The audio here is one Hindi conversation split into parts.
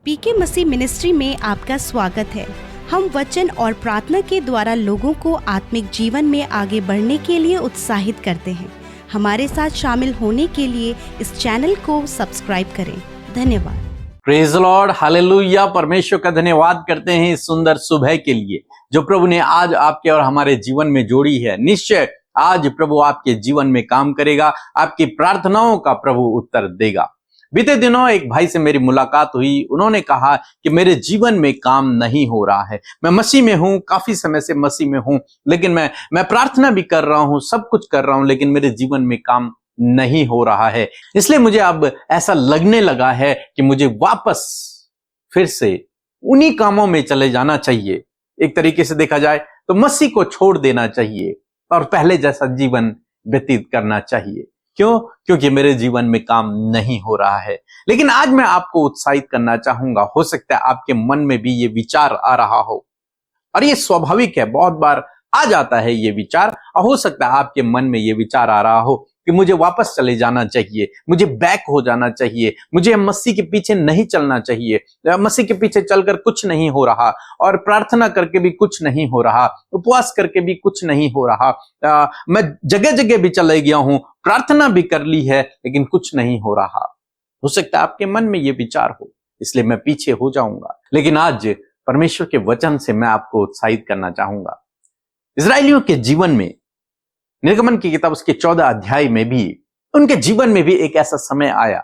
पीके मसीह मिनिस्ट्री में आपका स्वागत है। हम वचन और प्रार्थना के द्वारा लोगों को आत्मिक जीवन में आगे बढ़ने के लिए उत्साहित करते हैं। हमारे साथ शामिल होने के लिए इस चैनल को सब्सक्राइब करें। धन्यवाद। Praise Lord, hallelujah. परमेश्वर का धन्यवाद करते हैं इस सुंदर सुबह के लिए जो प्रभु ने आज आपके और हमारे जीवन में जोड़ी है। निश्चय आज प्रभु आपके जीवन में काम करेगा, आपकी प्रार्थनाओं का प्रभु उत्तर देगा। बीते दिनों एक भाई से मेरी मुलाकात हुई। उन्होंने कहा कि मेरे जीवन में काम नहीं हो रहा है। मैं मसीह में हूं, काफी समय से मसीह में हूं, लेकिन मैं प्रार्थना भी कर रहा हूं, सब कुछ कर रहा हूं, लेकिन मेरे जीवन में काम नहीं हो रहा है। इसलिए मुझे अब ऐसा लगने लगा है कि मुझे वापस फिर से उन्हीं कामों में चले जाना चाहिए। एक तरीके से देखा जाए तो मसीह को छोड़ देना चाहिए और पहले जैसा जीवन व्यतीत करना चाहिए। क्यों? क्योंकि मेरे जीवन में काम नहीं हो रहा है। लेकिन आज मैं आपको उत्साहित करना चाहूंगा। हो सकता है आपके मन में भी ये विचार आ रहा हो, और ये स्वाभाविक है, बहुत बार आ जाता है ये विचार। और हो सकता है आपके मन में ये विचार आ रहा हो कि मुझे वापस चले जाना चाहिए, मुझे बैक हो जाना चाहिए, मुझे मसीह के पीछे नहीं चलना चाहिए, मसीह के पीछे चलकर कुछ नहीं हो रहा, और प्रार्थना करके भी कुछ नहीं हो रहा, उपवास करके भी कुछ नहीं हो रहा, मैं जगह जगह भी चले गया हूं, प्रार्थना भी कर ली है, लेकिन कुछ नहीं हो रहा। हो सकता है आपके मन में ये विचार हो, इसलिए मैं पीछे हो जाऊंगा। लेकिन आज परमेश्वर के वचन से मैं आपको उत्साहित करना चाहूंगा। इस्राएलियों के जीवन में, निर्गमन की किताब उसके 14 अध्याय में भी, उनके जीवन में भी एक ऐसा समय आया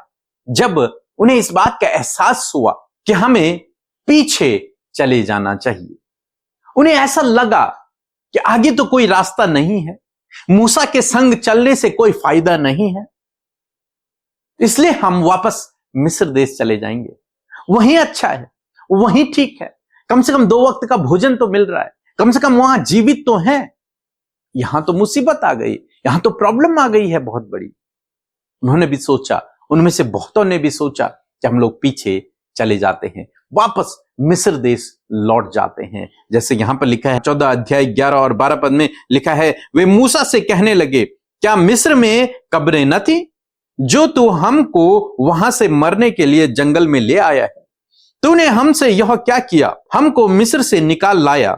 जब उन्हें इस बात का एहसास हुआ कि हमें पीछे चले जाना चाहिए। उन्हें ऐसा लगा कि आगे तो कोई रास्ता नहीं है, मूसा के संग चलने से कोई फायदा नहीं है, इसलिए हम वापस मिस्र देश चले जाएंगे। वहीं अच्छा है, वहीं ठीक है, कम से कम 2 वक्त का भोजन तो मिल रहा है, कम से कम वहां जीवित तो हैं। यहां तो मुसीबत आ गई, यहां तो प्रॉब्लम आ गई है बहुत बड़ी। उन्होंने भी सोचा, उनमें से बहुतों ने भी सोचा कि हम लोग पीछे चले जाते हैं, वापस मिस्र देश लौट जाते हैं। जैसे यहां पर लिखा है 14 अध्याय 11 और 12 पद में लिखा है, वे मूसा से कहने लगे, क्या मिस्र में कब्रें न थी जो तू हमको वहां से मरने के लिए जंगल में ले आया है? तूने हमसे यह क्या किया? हमको मिस्र से निकाल लाया।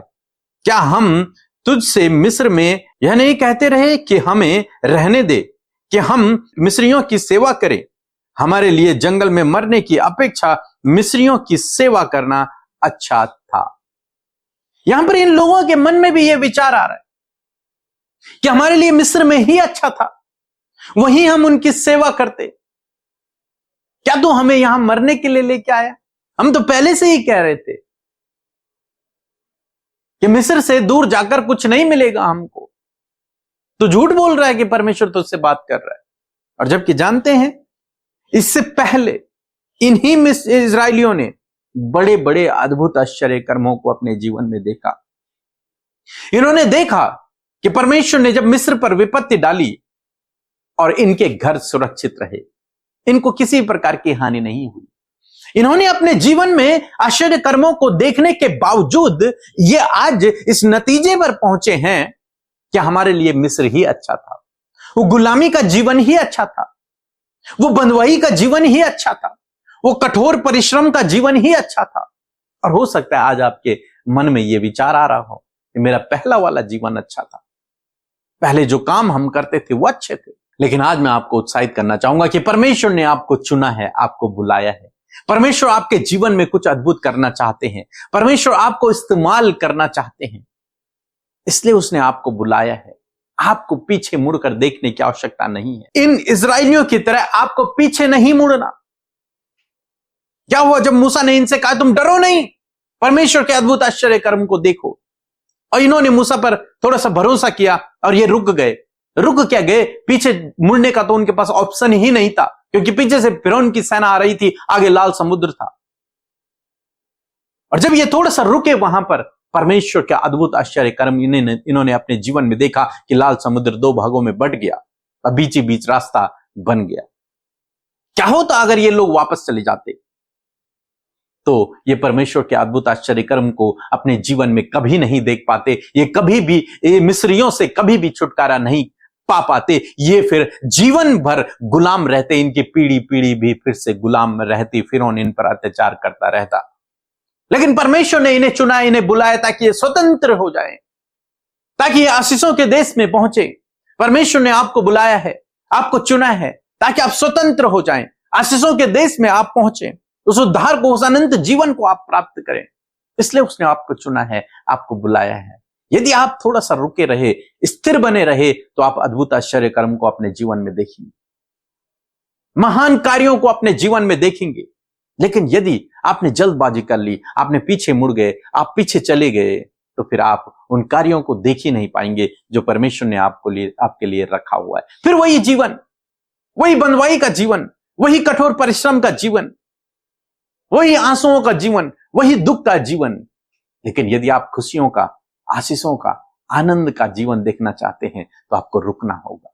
क्या हम तुझसे मिस्र में यह नहीं कहते रहे कि हमें रहने दे, कि हम मिस्रियों की सेवा करें? हमारे लिए जंगल में मरने की अपेक्षा मिस्रियों की सेवा करना अच्छा था। यहां पर इन लोगों के मन में भी यह विचार आ रहा है कि हमारे लिए मिस्र में ही अच्छा था, वहीं हम उनकी सेवा करते। क्या तू हमें यहां मरने के लिए लेके आया? हम तो पहले से ही कह रहे थे कि मिस्र से दूर जाकर कुछ नहीं मिलेगा हमको। तो झूठ बोल रहा है कि परमेश्वर तुझसे बात कर रहा है। और जबकि जानते हैं इससे पहले इन्हीं इस्राएलियों ने बड़े बड़े अद्भुत आश्चर्य कर्मों को अपने जीवन में देखा। इन्होंने देखा कि परमेश्वर ने जब मिस्र पर विपत्ति डाली और इनके घर सुरक्षित रहे, इनको किसी प्रकार की हानि नहीं हुई। इन्होंने अपने जीवन में आश्चर्य कर्मों को देखने के बावजूद ये आज इस नतीजे पर पहुंचे हैं कि हमारे लिए मिस्र ही अच्छा था, वो गुलामी का जीवन ही अच्छा था, वो बंधुआई का जीवन ही अच्छा था, वो कठोर परिश्रम का जीवन ही अच्छा था। और हो सकता है आज आपके मन में यह विचार आ रहा हो कि मेरा पहला वाला जीवन अच्छा था, पहले जो काम हम करते थे वो अच्छे थे। लेकिन आज मैं आपको उत्साहित करना चाहूंगा कि परमेश्वर ने आपको चुना है, आपको बुलाया है। परमेश्वर आपके जीवन में कुछ अद्भुत करना चाहते हैं, परमेश्वर आपको इस्तेमाल करना चाहते हैं, इसलिए उसने आपको बुलाया है। आपको पीछे मुड़कर देखने की आवश्यकता नहीं है। इन इस्राएलियों की तरह आपको पीछे नहीं मुड़ना। क्या हुआ जब मूसा ने इनसे कहा तुम डरो नहीं, परमेश्वर के अद्भुत आश्चर्य कर्म को देखो? और इन्होंने मूसा पर थोड़ा सा भरोसा किया और ये रुक गए। रुक क्या गए? पीछे मुड़ने का तो उनके पास ऑप्शन ही नहीं था, क्योंकि पीछे से फिरौन की सेना आ रही थी, आगे लाल समुद्र था। और जब ये थोड़ा सा रुके वहां पर, परमेश्वर का अद्भुत आश्चर्य कर्म इन्होंने अपने जीवन में देखा कि लाल समुद्र 2 भागों में बंट गया और बीच ही बीच रास्ता बन गया। क्या होता अगर ये लोग वापस चले जाते? तो ये परमेश्वर के अद्भुत आश्चर्य कर्म को अपने जीवन में कभी नहीं देख पाते, ये कभी भी मिस्रियों से कभी भी छुटकारा नहीं पाप आते, ये फिर जीवन भर गुलाम रहते, इनकी पीढ़ी पीढ़ी भी फिर से गुलाम रहती, फिरौन इन पर अत्याचार करता रहता। लेकिन परमेश्वर ने इन्हें चुना, इन्हें बुलाया ताकि ये स्वतंत्र हो जाएं, ताकि ये आशीषों के देश में पहुंचे। परमेश्वर ने आपको बुलाया है, आपको चुना है ताकि आप स्वतंत्र हो जाएं, आशीषों के देश में आप पहुंचे, उस उद्धार को, उस अनंत जीवन को आप प्राप्त करें। इसलिए उसने आपको चुना है, आपको बुलाया है। यदि आप थोड़ा सा रुके रहे, स्थिर बने रहे, तो आप अद्भुत आश्चर्य कर्म को अपने जीवन में देखेंगे, महान कार्यों को अपने जीवन में देखेंगे। लेकिन यदि आपने जल्दबाजी कर ली, आपने पीछे मुड़ गए, आप पीछे चले गए, तो फिर आप उन कार्यों को देख ही नहीं पाएंगे जो परमेश्वर ने आपके लिए रखा हुआ है। फिर वही जीवन, वही बंधुआई का जीवन, वही कठोर परिश्रम का जीवन, वही आंसुओं का जीवन, वही दुख का जीवन। लेकिन यदि आप खुशियों का, आशीषों का, आनंद का जीवन देखना चाहते हैं तो आपको रुकना होगा।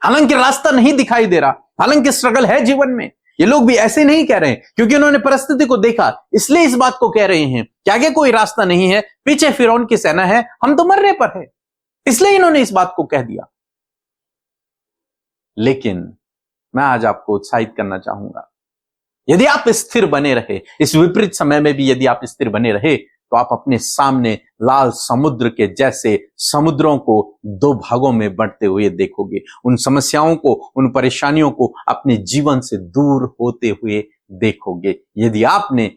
हालांकि रास्ता नहीं दिखाई दे रहा, हालांकि स्ट्रगल है जीवन में, ये लोग भी ऐसे नहीं कह रहे हैं क्योंकि उन्होंने परिस्थिति को देखा, इसलिए इस बात को कह रहे हैं कि आगे कोई रास्ता नहीं है, पीछे फिरौन की सेना है, हम तो मरने पर है, इसलिए इन्होंने इस बात को कह दिया। लेकिन मैं आज आपको उत्साहित करना चाहूंगा, यदि आप स्थिर बने रहे, इस विपरीत समय में भी यदि आप स्थिर बने रहे, तो आप अपने सामने लाल समुद्र के जैसे समुद्रों को दो भागों में बढ़ते हुए देखोगे। उन समस्याओं को, उन परेशानियों को अपने जीवन से दूर होते हुए देखोगे, यदि आपने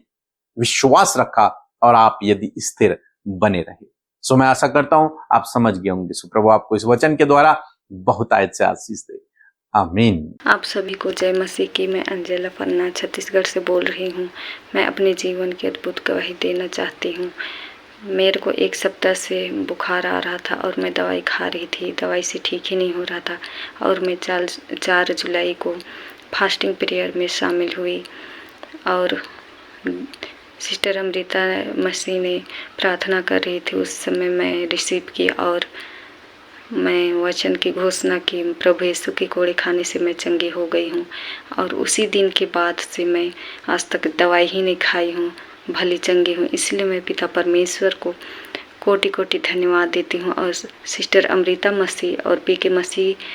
विश्वास रखा और आप यदि स्थिर बने रहे। सो मैं आशा करता हूं आप समझ गए होंगे। सो प्रभु आपको इस वचन के द्वारा बहुतायत से आशीष दे। आमीन। आप सभी को जय मसीह की। मैं अंजेला पन्ना छत्तीसगढ़ से बोल रही हूँ। मैं अपने जीवन की अद्भुत गवाही देना चाहती हूँ। मेरे को 1 सप्ताह से बुखार आ रहा था और मैं दवाई खा रही थी, दवाई से ठीक ही नहीं हो रहा था। और मैं 4 जुलाई को फास्टिंग प्रेयर में शामिल हुई और सिस्टर अमृता मसीह ने प्रार्थना कर रही थी, उस समय मैं रिसीव की और मैं वचन की घोषणा की, प्रभु यीशु के कोड़े खाने से मैं चंगी हो गई हूँ। और उसी दिन के बाद से मैं आज तक दवाई ही नहीं खाई हूँ, भली चंगी हूँ। इसलिए मैं पिता परमेश्वर को कोटि कोटि धन्यवाद देती हूँ और सिस्टर अमृता मसीह और पीके मसीह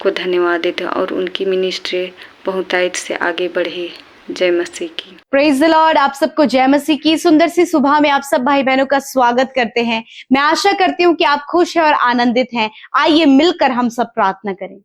को धन्यवाद देती हूँ और उनकी मिनिस्ट्री बहुतायत से आगे बढ़ी। जय मसीह की। Praise the Lord. आप सबको जय मसीह की। सुंदर सी सुबह में आप सब भाई बहनों का स्वागत करते हैं। मैं आशा करती हूँ कि आप खुश हैं और आनंदित हैं। आइए मिलकर हम सब प्रार्थना करें।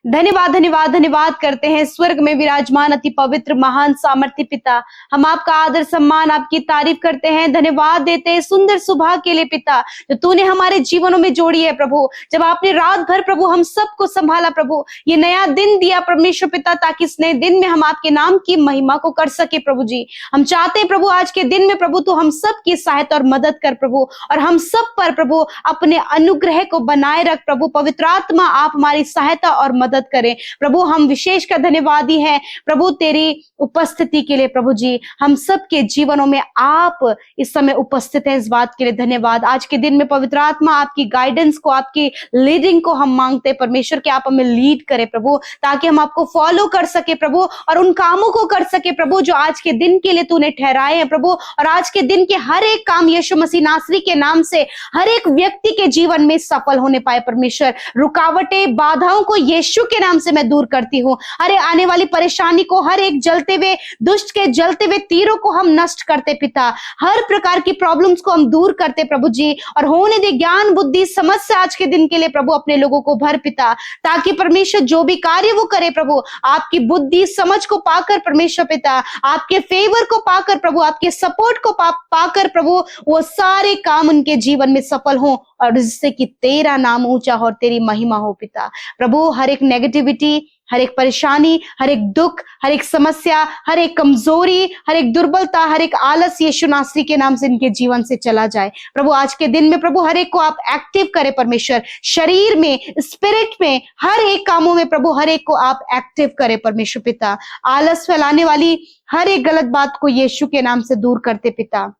धन्यवाद धन्यवाद धन्यवाद करते हैं स्वर्ग में विराजमान अति पवित्र महान सामर्थ्य पिता। हम आपका आदर सम्मान, आपकी तारीफ करते हैं, धन्यवाद देते हैं सुंदर सुबह के लिए पिता, जो तूने हमारे जीवनों में जोड़ी है प्रभु। जब आपने रात भर प्रभु हम सबको संभाला प्रभु, ये नया दिन दिया परमेश्वर पिता, ताकि इस नए दिन में हम आपके नाम की महिमा को कर सके प्रभु जी। हम चाहते हैं प्रभु आज के दिन में प्रभु तू हम सब की सहायता और मदद कर प्रभु, और हम सब पर प्रभु अपने अनुग्रह को बनाए रख प्रभु। पवित्र आत्मा आप हमारी सहायता और मदद करें प्रभु। हम विशेष का धन्यवादी हैं प्रभु तेरी उपस्थिति के लिए प्रभु जी। हम सब के जीवनों में आप इस समय उपस्थित हैं, इस बात के लिए धन्यवाद। आज के दिन में पवित्र आत्मा आपकी गाइडेंस को, आपकी लीडिंग को हम मांगते हैं परमेश्वर कि आप हमें लीड करें प्रभु, ताकि हम आपको फॉलो कर सके प्रभु और उन कामों को कर सके प्रभु जो आज के दिन के लिए तूने ठहराए हैं प्रभु। और आज के दिन के हर एक काम यीशु मसीह नासरी के नाम से हर एक व्यक्ति के जीवन में सफल होने पाए परमेश्वर। रुकावटें, बाधाओं को यीशु के नाम से मैं दूर करती हूँ। अरे आने वाली परेशानी को, हर एक जलते हुए दुष्ट के जलते हुए तीरों को हम नष्ट करते पिता। हर प्रकार की प्रॉब्लम्स को हम दूर करते प्रभु जी, और होने दे ज्ञान बुद्धि समझ से आज के दिन के लिए प्रभु अपने लोगों को भर पिता, ताकि परमेश्वर जो भी कार्य वो करे प्रभु आपकी बुद्धि समझ को पाकर परमेश्वर पिता, आपके फेवर को पाकर प्रभु, आपके सपोर्ट को पाकर प्रभु वो सारे काम उनके जीवन में सफल हो, और जिससे कि तेरा नाम ऊंचा हो और तेरी महिमा हो पिता। प्रभु हर एक नेगेटिविटी, हर एक परेशानी, हर एक दुख, हर एक समस्या, हर एक कमजोरी, हर एक दुर्बलता, हर एक आलस यीशु नासरी के नाम से इनके जीवन से चला जाए प्रभु। आज के दिन में प्रभु हर एक को आप एक्टिव करें परमेश्वर, शरीर में, स्पिरिट में, हर एक कामों में प्रभु हर एक को आप एक्टिव करें परमेश्वर पिता। आलस फैलाने वाली हर एक गलत बात को यीशु के नाम से दूर करते पिता।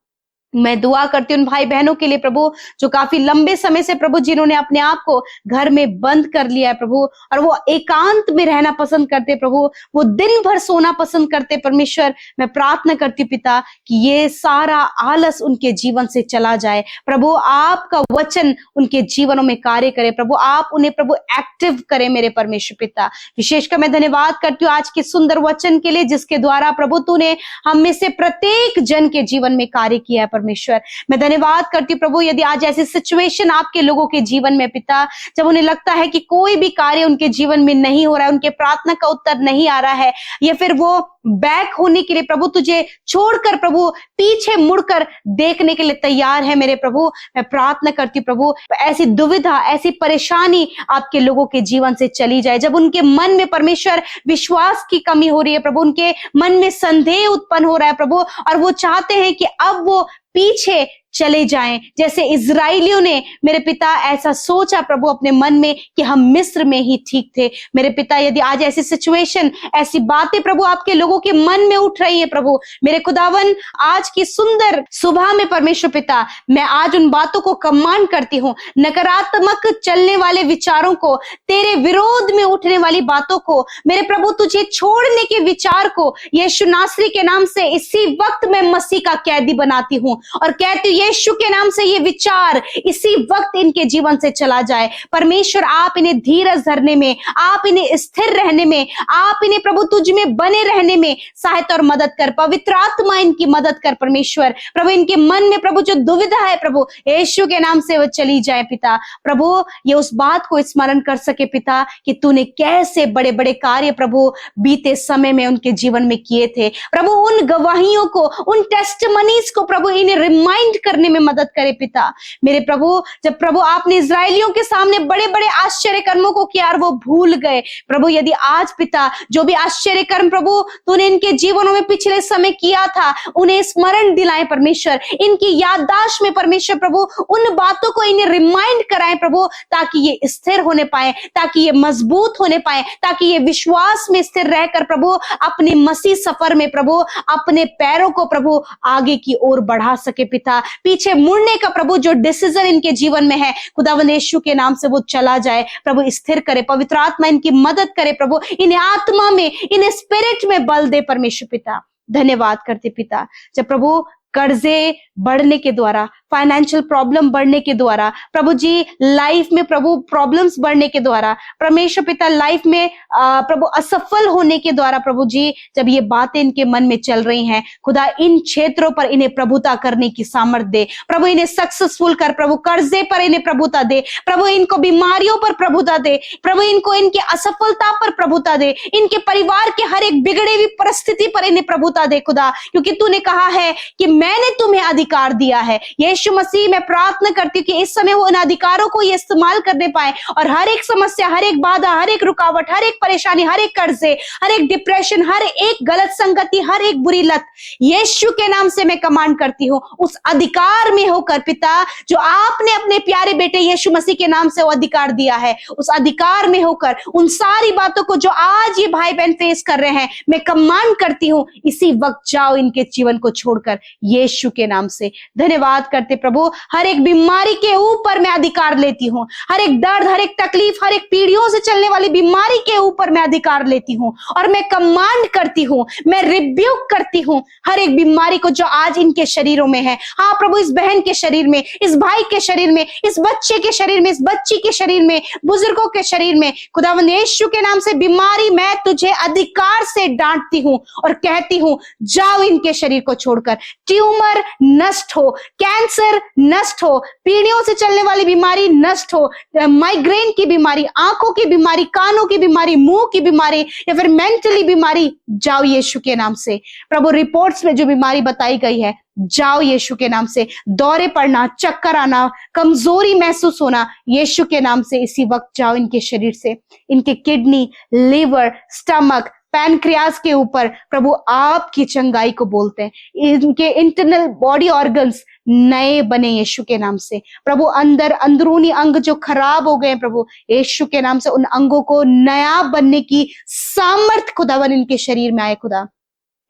मैं दुआ करती हूँ उन भाई बहनों के लिए प्रभु, जो काफी लंबे समय से प्रभु जिन्होंने अपने आप को घर में बंद कर लिया है प्रभु, और वो एकांत में रहना पसंद करते प्रभु, वो दिन भर सोना पसंद करते परमेश्वर। मैं प्रार्थना करती हूँ पिता कि ये सारा आलस उनके जीवन से चला जाए प्रभु, आपका वचन उनके जीवनों में कार्य करे प्रभु, आप उन्हें प्रभु एक्टिव करें मेरे परमेश्वर पिता। विशेषकर मैं धन्यवाद करती हूँ आज के सुंदर वचन के लिए, जिसके द्वारा प्रभु तूने हम में से प्रत्येक जन के जीवन में कार्य किया है परमेश्वर। मैं धन्यवाद करती हूँ प्रभु, यदि आज ऐसी सिचुएशन आपके लोगों के जीवन में पिता, जब उन्हें लगता है कि कोई भी कार्य उनके जीवन में नहीं हो रहा है, उनके प्रार्थना का उत्तर नहीं आ रहा है, या फिर वो बैक होने के लिए प्रभु तुझे छोड़कर प्रभु पीछे मुड़कर देखने के लिए तैयार है मेरे प्रभु, मैं प्रार्थना करती हूँ प्रभु ऐसी दुविधा, ऐसी परेशानी आपके लोगों के जीवन से चली जाए। जब उनके मन में परमेश्वर विश्वास की कमी हो रही है प्रभु, उनके मन में संदेह उत्पन्न हो रहा है प्रभु, और वो चाहते हैं कि अब वो पीछे चले जाएं, जैसे इजराइलियों ने मेरे पिता ऐसा सोचा प्रभु अपने मन में कि हम मिस्र में ही ठीक थे। मेरे पिता, यदि आज ऐसी सिचुएशन, ऐसी बातें प्रभु आपके लोगों के मन में उठ रही है प्रभु, मेरे खुदावन आज की सुंदर सुबह में परमेश्वर पिता, मैं आज उन बातों को कमांड करती हूँ, नकारात्मक चलने वाले विचारों को, तेरे विरोध में उठने वाली बातों को, मेरे प्रभु तुझे छोड़ने के विचार को यीशु नासरी के नाम से इसी वक्त मैं मसीह का कैदी बनाती हूँ और कहती हूँ यीशु के नाम से ये विचार इसी वक्त इनके जीवन से चला जाए। परमेश्वर आप इन्हें धीरज धरने में, आप इन्हें स्थिर रहने में, आप इन्हें प्रभु तुझ में बने रहने में सहायता और मदद कर। पवित्र आत्मा इनकी मदद कर परमेश्वर। प्रभु इनके मन में प्रभु जो दुविधा है प्रभु यीशु के नाम से वो चली जाए पिता। प्रभु ये उस बात को स्मरण कर सके पिता कि तूने कैसे बड़े बड़े कार्य प्रभु बीते समय में उनके जीवन में किए थे। प्रभु उन गवाहियों को, उन टेस्टिमनीज को प्रभु इन्हें रिमाइंड करने में मदद करे पिता। मेरे प्रभु जब प्रभु आपने इजराइलियों के सामने बड़े बड़े आश्चर्य कर्मों को किया और वो भूल गए प्रभु, यदि आज पिता जो भी आश्चर्य कर्म प्रभु तूने इनके जीवनों में पिछले समय किया था उन्हें स्मरण दिलाए परमेश्वर, इनकी याददाश्त में परमेश्वर प्रभु उन बातों को इन्हें रिमाइंड कराए प्रभु, ताकि ये स्थिर होने पाए, ताकि ये मजबूत होने पाए, ताकि ये विश्वास में स्थिर रहकर प्रभु अपने मसीह सफर में प्रभु अपने पैरों को प्रभु आगे की ओर बढ़ा सके पिता। पीछे मुड़ने का प्रभु जो डिसीजन इनके जीवन में है खुदावंद यीशु के नाम से वो चला जाए प्रभु, स्थिर करे। पवित्र आत्मा इनकी मदद करे प्रभु, इन्हें आत्मा में, इन्हें स्पिरिट में बल दे परमेश्वर पिता। धन्यवाद करते पिता जब प्रभु कर्जे बढ़ने के द्वारा, फाइनेंशियल प्रॉब्लम बढ़ने के द्वारा प्रभु जी, लाइफ में प्रभु प्रॉब्लम्स बढ़ने के द्वारा परमेश्वर पिता, लाइफ में प्रभु असफल होने के द्वारा प्रभु जी, जब ये बातें इनके मन में चल रही हैं खुदा, इन क्षेत्रों पर इन्हें प्रभुता करने की सामर्थ्य दे प्रभु, इन्हें सक्सेसफुल कर प्रभु, कर्जे पर इन्हें प्रभुता दे प्रभु, इनको बीमारियों पर प्रभुता दे प्रभु, इनको इनकी असफलता पर प्रभुता दे, इनके परिवार के हर एक बिगड़े हुई परिस्थिति पर इन्हें प्रभुता दे खुदा, क्योंकि तूने कहा है कि मैंने तुम्हें अधिकार दिया है। यीशु मसीह मैं प्रार्थना करती हूँ कि इस समय वो उन अधिकारों को ये इस्तेमाल करने पाए और हर एक समस्या, हर एक बाधा, हर एक रुकावट, हर एक परेशानी, हर एक कर्जे, हर एक डिप्रेशन, हर एक गलत संगति, हर एक बुरी लत यीशु के नाम से मैं कमांड करती हूँ उस अधिकार में होकर पिता, जो आपने अपने प्यारे बेटे यीशु मसीह के नाम से वो अधिकार दिया है, उस अधिकार में होकर उन सारी बातों को जो आज ये भाई बहन फेस कर रहे हैं मैं कमांड करती हूँ इसी वक्त जाओ इनके जीवन को छोड़कर यीशु के नाम से। धन्यवाद करते प्रभु, हर एक बीमारी के ऊपर मैं अधिकार लेती हूँ, हर एक दर्द, हर एक तकलीफ, हर एक पीढ़ियों से चलने वाली बीमारी के ऊपर मैं अधिकार लेती हूँ और मैं कमांड करती हूँ, मैं रिब्यूक करती हूँ हर एक बीमारी को जो आज इनके शरीरों में है। हाँ प्रभु, इस बहन के शरीर में, इस भाई के शरीर में, इस बच्चे के शरीर में, इस बच्ची के शरीर में, बुजुर्गों के शरीर में खुदावंद यीशु के नाम से बीमारी मैं तुझे अधिकार से डांटती हूँ और कहती हूँ जाओ इनके शरीर को छोड़कर। ट्यूमर नष्ट हो, कैंसर नष्ट हो, पीढ़ियों से चलने वाली बीमारी नष्ट हो, माइग्रेन की बीमारी, आंखों की बीमारी, कानों की बीमारी, मुंह की बीमारी या फिर मेंटली बीमारी, जाओ यीशु के नाम से। प्रभु रिपोर्ट्स में जो बीमारी बताई गई है जाओ यीशु के नाम से। दौरे पड़ना, चक्कर आना, कमजोरी महसूस होना, यीशु के नाम से इसी वक्त जाओ इनके शरीर से। इनके किडनी, लीवर, स्टमक, पैनक्रियास के ऊपर प्रभु आपकी चंगाई को बोलते हैं। इनके इंटरनल बॉडी ऑर्गन्स नए बने यीशु के नाम से। प्रभु अंदरूनी अंग जो खराब हो गए प्रभु यीशु के नाम से उन अंगों को नया बनने की सामर्थ खुदावन इनके शरीर में आए खुदा।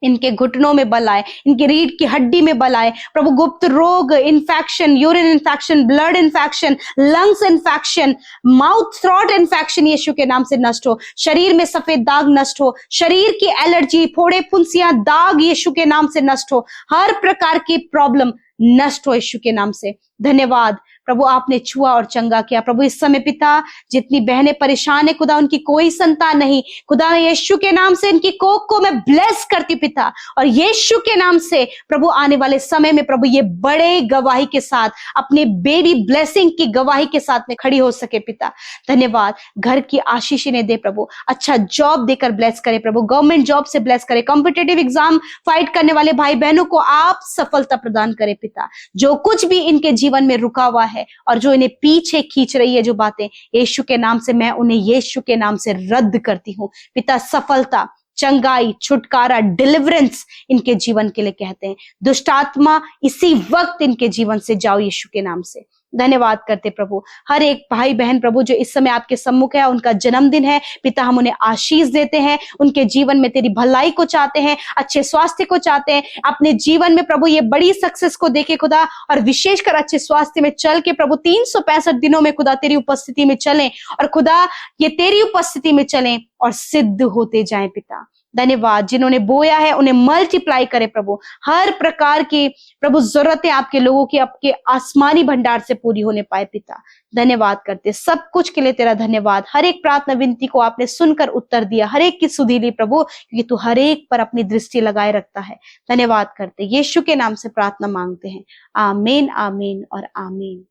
इनके घुटनों में बल आए, इनकी रीढ़ की हड्डी में बल आए प्रभु। गुप्त रोग, infection, urine infection, blood infection, lungs infection, mouth throat infection Yeshu के नाम से नष्ट हो। शरीर में सफेद दाग नष्ट हो। शरीर की एलर्जी, फोड़े, फुंसियां, दाग यीशु के नाम से नष्ट हो। हर प्रकार की प्रॉब्लम नष्ट हो यीशु के नाम से। धन्यवाद प्रभु, आपने छुआ और चंगा किया प्रभु। इस समय पिता जितनी बहनें परेशान है खुदा, उनकी कोई संतान नहीं खुदा, यीशु के नाम से इनकी कोख को मैं ब्लेस करती पिता, और यीशु के नाम से प्रभु आने वाले समय में प्रभु ये बड़े गवाही के साथ, अपने बेबी ब्लेसिंग की गवाही के साथ में खड़ी हो सके पिता। धन्यवाद। घर की आशीष इन्हें दे प्रभु, अच्छा जॉब देकर ब्लेस करे प्रभु, गवर्नमेंट जॉब से ब्लेस करे। कॉम्पिटिटिव एग्जाम फाइट करने वाले भाई बहनों को आप सफलता प्रदान करे पिता। जो कुछ भी इनके जीवन में रुका हुआ है और जो इन्हें पीछे खींच रही है जो बातें, यीशु के नाम से मैं उन्हें यीशु के नाम से रद्द करती हूँ पिता। सफलता, चंगाई, छुटकारा, डिलीवरेंस इनके जीवन के लिए कहते हैं। दुष्ट आत्मा इसी वक्त इनके जीवन से जाओ यीशु के नाम से। धन्यवाद करते प्रभु। हर एक भाई बहन प्रभु जो इस समय आपके सम्मुख है, उनका जन्मदिन है पिता, हम उन्हें आशीष देते हैं। उनके जीवन में तेरी भलाई को चाहते हैं, अच्छे स्वास्थ्य को चाहते हैं। अपने जीवन में प्रभु ये बड़ी सक्सेस को देखे खुदा, और विशेषकर अच्छे स्वास्थ्य में चल के प्रभु 365 दिनों में खुदा तेरी उपस्थिति में चलें, और खुदा ये तेरी उपस्थिति में चलें और सिद्ध होते जाएं पिता। धन्यवाद। जिन्होंने बोया है उन्हें मल्टीप्लाई करे प्रभु। हर प्रकार की प्रभु जरूरतें आपके लोगों की आपके आसमानी भंडार से पूरी होने पाए पिता। धन्यवाद करते सब कुछ के लिए तेरा धन्यवाद। हर एक प्रार्थना विनती को आपने सुनकर उत्तर दिया, हर एक की सुधि ली प्रभु, क्योंकि तू हर एक पर अपनी दृष्टि लगाए रखता है। धन्यवाद करते यीशु के नाम से प्रार्थना मांगते हैं। आमीन, आमीन और आमीन।